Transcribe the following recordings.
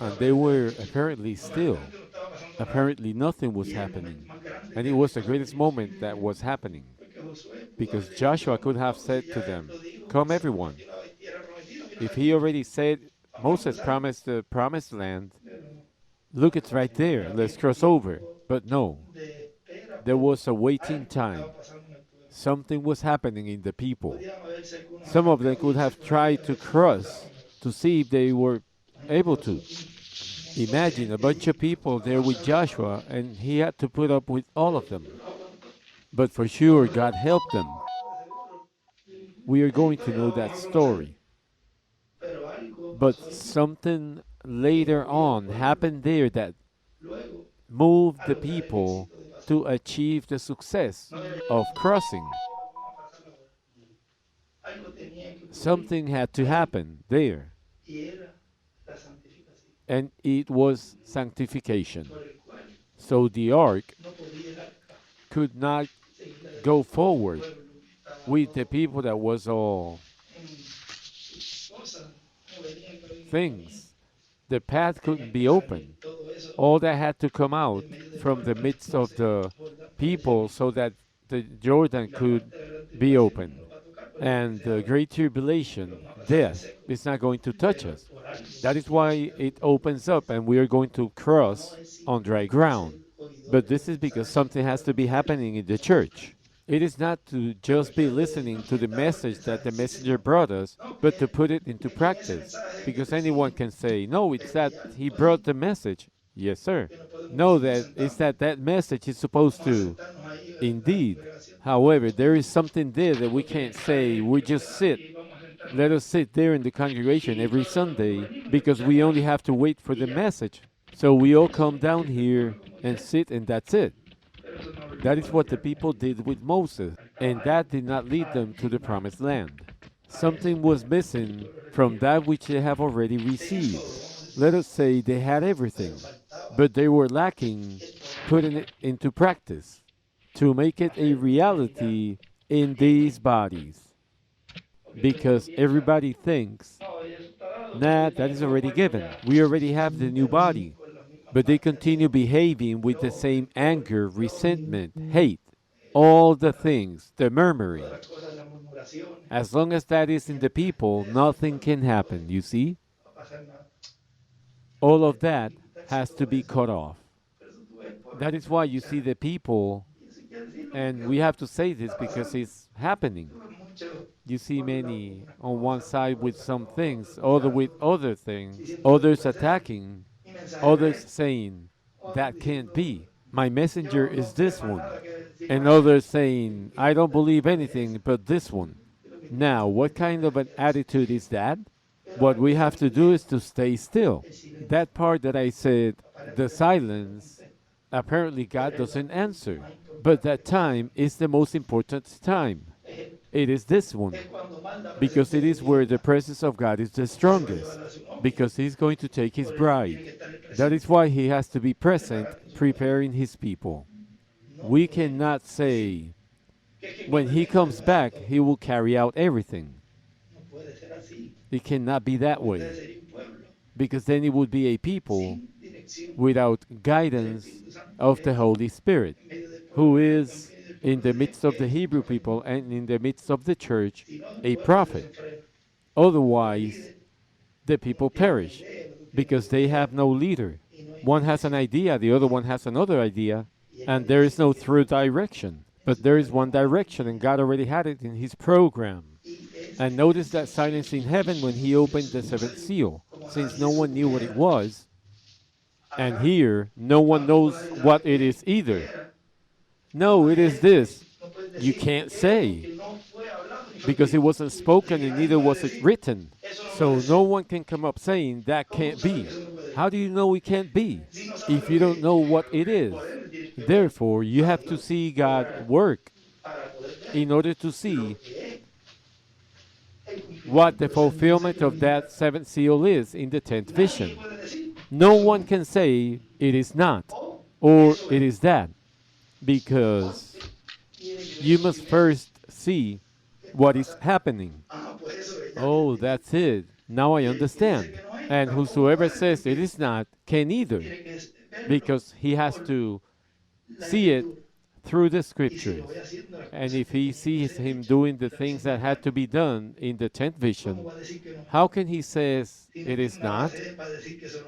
And they were apparently still. Apparently nothing was happening. And it was the greatest moment that was happening. Because Joshua could have said to them, "Come, everyone." If he already said Moses promised the promised land, look, it's right there. Let's cross over. But no, there was a waiting time. Something was happening in the people. Some of them could have tried to cross to see if they were able to. Imagine a bunch of people there with Joshua, and he had to put up with all of them. But for sure, God helped them. We are going to know that story. But something later on happened there that moved the people to achieve the success of crossing. Something had to happen there, and it was sanctification. So the ark could not go forward with the people that was all things. The path couldn't be open. All that had to come out from the midst of the people so that the Jordan could be open. And the great tribulation, death, is not going to touch us. That is why it opens up and we are going to cross on dry ground. But this is because something has to be happening in the church. It is not to just be listening to the message that the messenger brought us, but to put it into practice. Because anyone can say, no, it's that he brought the message. Yes, sir. No, that it's that message is supposed to. Indeed. However, there is something there that we can't say, we just sit. Let us sit there in the congregation every Sunday because we only have to wait for the message. So we all come down here and sit, and that's it. That is what the people did with Moses, and that did not lead them to the promised land. Something was missing from that which they have already received. Let us say they had everything, but they were lacking putting it into practice to make it a reality in these bodies. Because everybody thinks, nah, that is already given. We already have the new body. But they continue behaving with the same anger, resentment, hate, all the things, the murmuring. As long as that is in the people, nothing can happen, you see? All of that has to be cut off. That is why you see the people, and we have to say this because it's happening. You see many on one side with some things, other with other things, others attacking, others saying, that can't be. My messenger is this one. And others saying, I don't believe anything but this one. Now, what kind of an attitude is that? What we have to do is to stay still. That part that I said, the silence, apparently God doesn't answer. But that time is the most important time. It is this one. Because it is where the presence of God is the strongest. Because He's going to take His bride. That is why He has to be present, preparing His people. We cannot say, when He comes back, He will carry out everything. It cannot be that way. Because then it would be a people without guidance of the Holy Spirit, who is in the midst of the Hebrew people and in the midst of the church a prophet. Otherwise, the people perish because they have no leader. One has an idea, the other one has another idea, and there is no through direction. But there is one direction, and God already had it in His program. And notice that silence in heaven when He opened the seventh seal, since no one knew what it was. And here, no one knows what it is either. No, it is this. You can't say. Because it wasn't spoken and neither was it written. So no one can come up saying that can't be. How do you know it can't be? If you don't know what it is. Therefore, you have to see God work in order to see what the fulfillment of that seventh seal is in the 10th vision. No one can say it is not, or it is that, because you must first see what is happening. Oh, that's it. Now I understand. And whosoever says it is not can either, because he has to see it through the scriptures. And if he sees him doing the things that had to be done in the tenth vision, how can he says it is not?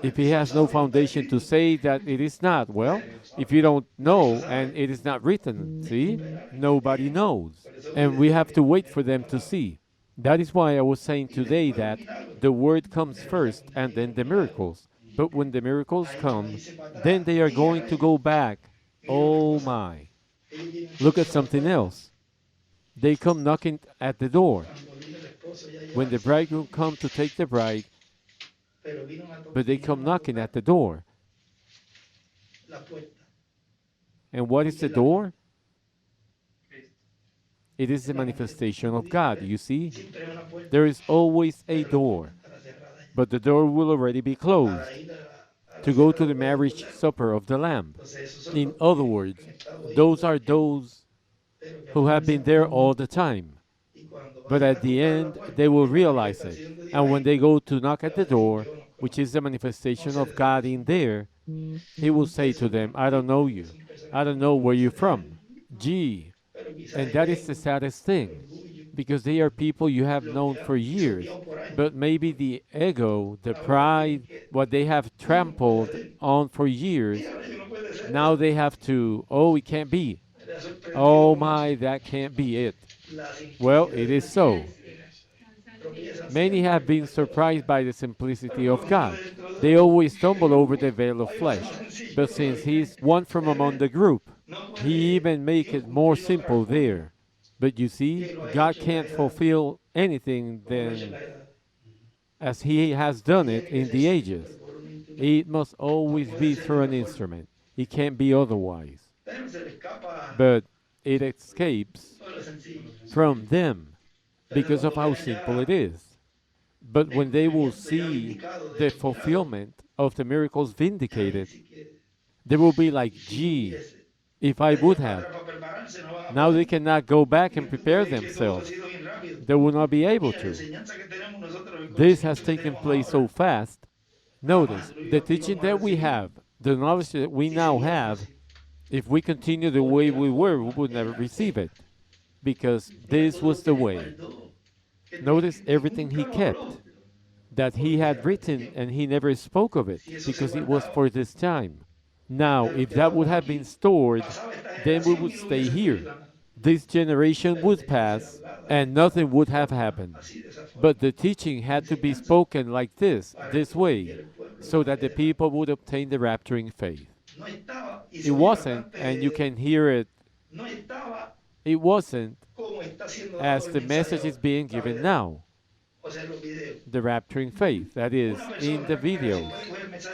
If he has no foundation to say that it is not, well, if you don't know and it is not written, see, nobody knows. And we have to wait for them to see. That is why I was saying today that the word comes first and then the miracles. But when the miracles come, then they are going to go back. Oh my. Look at something else. They come knocking at the door. When the bridegroom come to take the bride, but they come knocking at the door. And what is the door? It is the manifestation of God, you see? There is always a door, but the door will already be closed to go to the marriage supper of the Lamb. In other words, those are those who have been there all the time. But at the end, they will realize it. And when they go to knock at the door, which is the manifestation of God in there, he will say to them, I don't know you. I don't know where you're from. Gee. And that is the saddest thing, because they are people you have known for years. But maybe the ego, the pride, what they have trampled on for years, now they have to, oh, it can't be. Oh my, that can't be it. Well, it is so. Many have been surprised by the simplicity of God. They always stumble over the veil of flesh. But since He is one from among the group, He even make it more simple there. But you see, God can't fulfill anything then as He has done it in the ages. It must always be through an instrument. It can't be otherwise. But it escapes from them because of how simple it is. But when they will see the fulfillment of the miracles vindicated, they will be like, gee, if I would have. Now they cannot go back and prepare themselves. They will not be able to. This has taken place so fast. Notice, the teaching that we have, the knowledge that we now have, if we continue the way we were, we would never receive it. Because this was the way. Notice everything he kept, that he had written and he never spoke of it, because it was for this time. Now, if that would have been stored, then we would stay here. This generation would pass, and nothing would have happened. But the teaching had to be spoken like this way, so that the people would obtain the rapturing faith. It wasn't, and you can hear it, it wasn't as the message is being given now. The rapturing faith, that is, in the videos.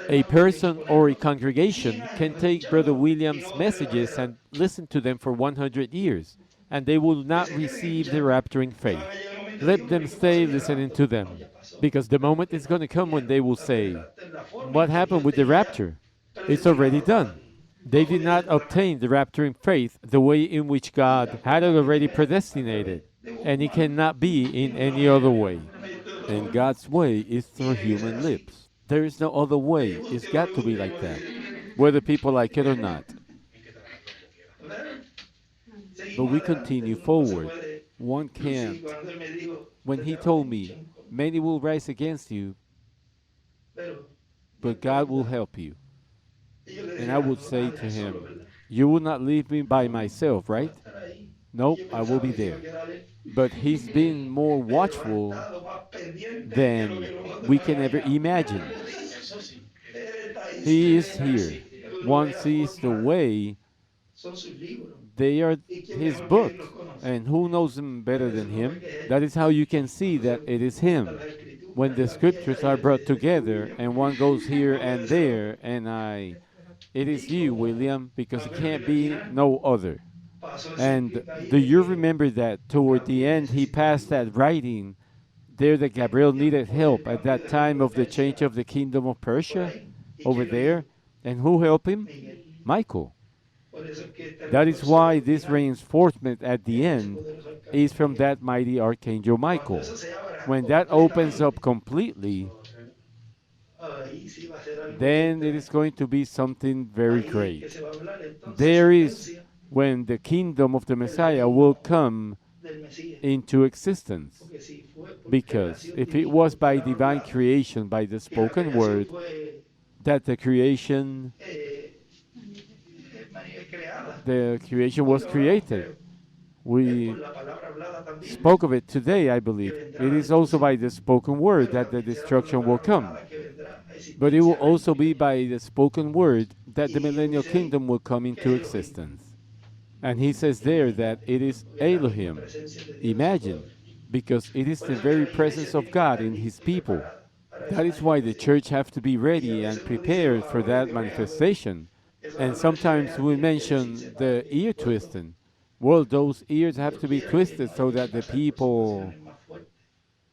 A person or a congregation can take Brother William's messages and listen to them for 100 years, and they will not receive the rapturing faith. Let them stay listening to them, because the moment is going to come when they will say, what happened with the rapture? It's already done. They did not obtain the rapturing faith the way in which God had it already predestinated, and it cannot be in any other way. And God's way is through human lips. There is no other way. It's got to be like that, whether people like it or not. But we continue forward. One can't. When he told me, many will rise against you, but God will help you. And I would say to him, you will not leave me by myself, right? Nope, I will be there. But he's been more watchful than we can ever imagine. He is here. One sees the way. They are his book. And who knows him better than him? That is how you can see that it is him. When the scriptures are brought together and one goes here and there, and it is you, William, because it can't be no other. And do you remember that toward the end he passed that writing there that Gabriel needed help at that time of the change of the kingdom of Persia over there? And who helped him? Michael. That is why this reinforcement at the end is from that mighty archangel Michael. When that opens up completely, ahí sí va a ser algo bien then it is tremendo. going to be something very Ahí que great. se va a hablar entonces There is sentencia when the kingdom of the del Messiah will reino come del Mesías. into existence. Porque si fue por Because creación if it divina, was por by palabra divine hablada, creation, by the que la spoken creación word, fue that eh, creada, the creation hoy was lo hablamos, created. creo, por We la palabra hablada también, spoke of it today, I que believe. vendrá It la is also destrucción, by the spoken word pero that the también será por la destruction will palabra come. hablada que vendrá a But it will existencia el reino also be milenial. by the spoken word that the Y millennial dice ahí kingdom will come que into es Elohim. existence. And he says there that Imagínate, it is porque es la misma Elohim. presencia de Dios en su pueblo. Imagine, because it is Por the eso es que very la iglesia presence of tiene que God estar in his lista y people. preparada para esa That is why the manifestación. church have to be Y a ready and veces uno dice los prepared for jalonies that de orejas, ¿verdad? manifestation. Esos And jalones de sometimes orejas we tienen que decirse mention para the que el ear pueblo, twisting. Well, those ears have Dios to be quiera que twisted no haya so que that the pasar por people, situaciones más fuertes.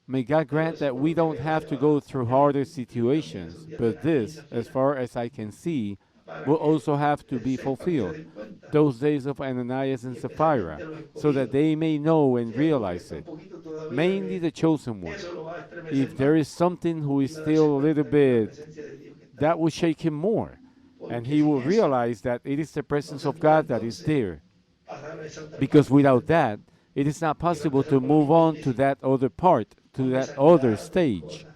may God Pero grant eso that por lo we que don't veo se have to va go a through cambiar harder también en situations. esos días de But las this, pinzas as finas far as I can see, para will que also have to be sepan y se fulfilled. den cuenta Those days of Ananias y and especialmente Sapphira, los so that escogidos, they may know and ¿cierto? Porque realize está un it. poquito todavía Mainly que the chosen one. eso lo va a estremecer If más there is something who is y va a darse still a little cuenta que es la bit, presencia de Dios que está that ahí. will shake him more. And Porque he sin will eso realize that it is the no presence se of puede God that is entonces there. pasar a esa otra Because parte, without ¿verdad? that, it is not Y va a possible empezar to con los move on to infelices, that other part, to con that esa other sanidad, con stage. cosas.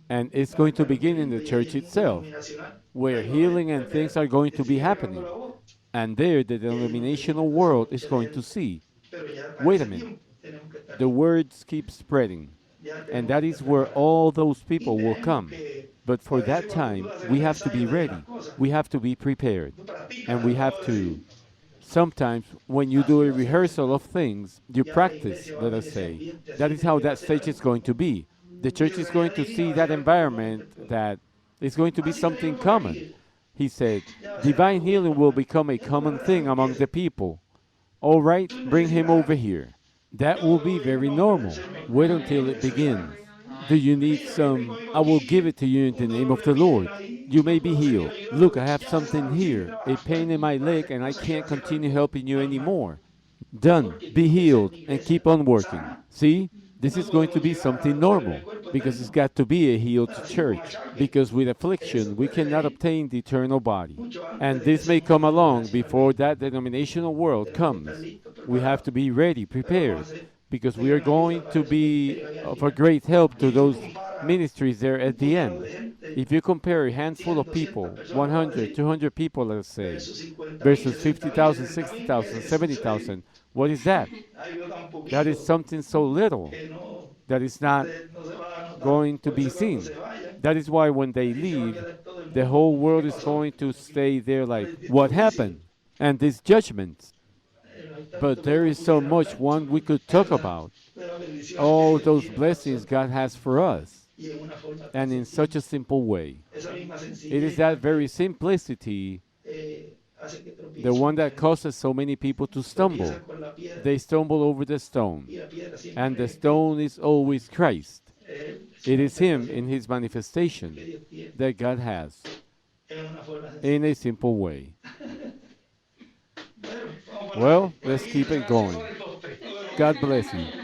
And it's Van a going to estar los begin in the tristes y ahí church el mundo itself, denominacional. where Ahí va a haber, healing and things primero, are going que to be sigue pegando happening. la voz. And there, the Y ahí uno que dice, denominational no, eso es world is mucha going to gente. see, Pero ya para wait a ese minute, tiempo tenemos que estar the listos. words keep spreading. Ya And tenemos that que is estar where preparados. all those Y people will tenemos come. que, But a for veces that cuando tú time, haces we el have to be ensayo de las ready. cosas, We have to be prepared. tú practicas, And we have vamos a to, decir, sometimes, when you do así a va a ser eso. rehearsal of things, you Ya la practice, iglesia va a let ver us ese say. ambiente That así is de how que va that a ser stage is algo. going to be. The Y church el is going to Benjamín see va a ser that algo común environment del pueblo. that is going to be Así que something tenemos que common. venir. He said, Ya va a ser divine algo bien healing will normal. become a Ya tú common verás thing cuando among empiece. the people. All right, Tú bring him necesitas over algo. here. That Yo will lo be doy en el very nombre del normal. Señor. Wait Venga until y it recíbala. begins. Do you need Venga, que some? tengo yo I will give aquí it to you in the un name dolor of de the Lord. pierna y You no may be puedo seguir healed. Look, I ayudándote. have Ya se something acabó y sigue here, a trabajando pain in allí my para leg, hacer and I cosas. Ya va can't a ser continue algo helping you normal. anymore. Done. Porque Be tiene que ser healed una and iglesia keep on working. sana. See? This No is going to podemos be llegar something a darle el normal cuerpo because it's eterno. got to be a healed Así con church. achaque. Because with Eso affliction, we puede cannot venir obtain the eternal body. mucho antes And de que this may ese mundo come along denominacional before venga. that denominational world Tenemos que estar comes. listos, We have preparados. to be ready, Pero vamos a prepared, hacer because de we are gran ayuda going para to esos be ministerios allá al of a final. great help to Y tú those comparas ministries there un at the puñado end. de gente, If you compare a handful 100, of 200 people, personas, vamos a 100, decir, 200 people, let's say, versus 50.000, versus 60.000, 50,000, 70.000, ¿qué 60,000, es eso? Eso es 70,000, what is that? algo tan That is poquito something so little que no, that is not no se va a notar. going to Por be eso cuando seen. se vayan, That is why when they ahí se va a leave, quedar todo el the mundo whole como, ¿qué world is pasó? going to stay there like, El what juicio. happened? And this judgment. No hay tanto But que there uno is so pudiera much hablar, one we could talk ¿verdad? about. De las bendiciones que All Dios those tiene para blessings nosotros God has for us. y en una forma tan And in such sencilla. a simple way. Esa misma It is sencillez that la very que simplicity, hace que the tropiece one mucha that gente. causes so many people to stumble. Tropiezan con la piedra They stumble over the stone. y la piedra siempre And the es Cristo. stone is always Christ. Es su It is Him in manifestación His que manifestation Dios tiene that God has en una forma in sencilla. a simple way. Bueno, vamos para Well, adelante. let's Buenísimo, keep it gracias going. por el postre. Nos vemos. God bless you.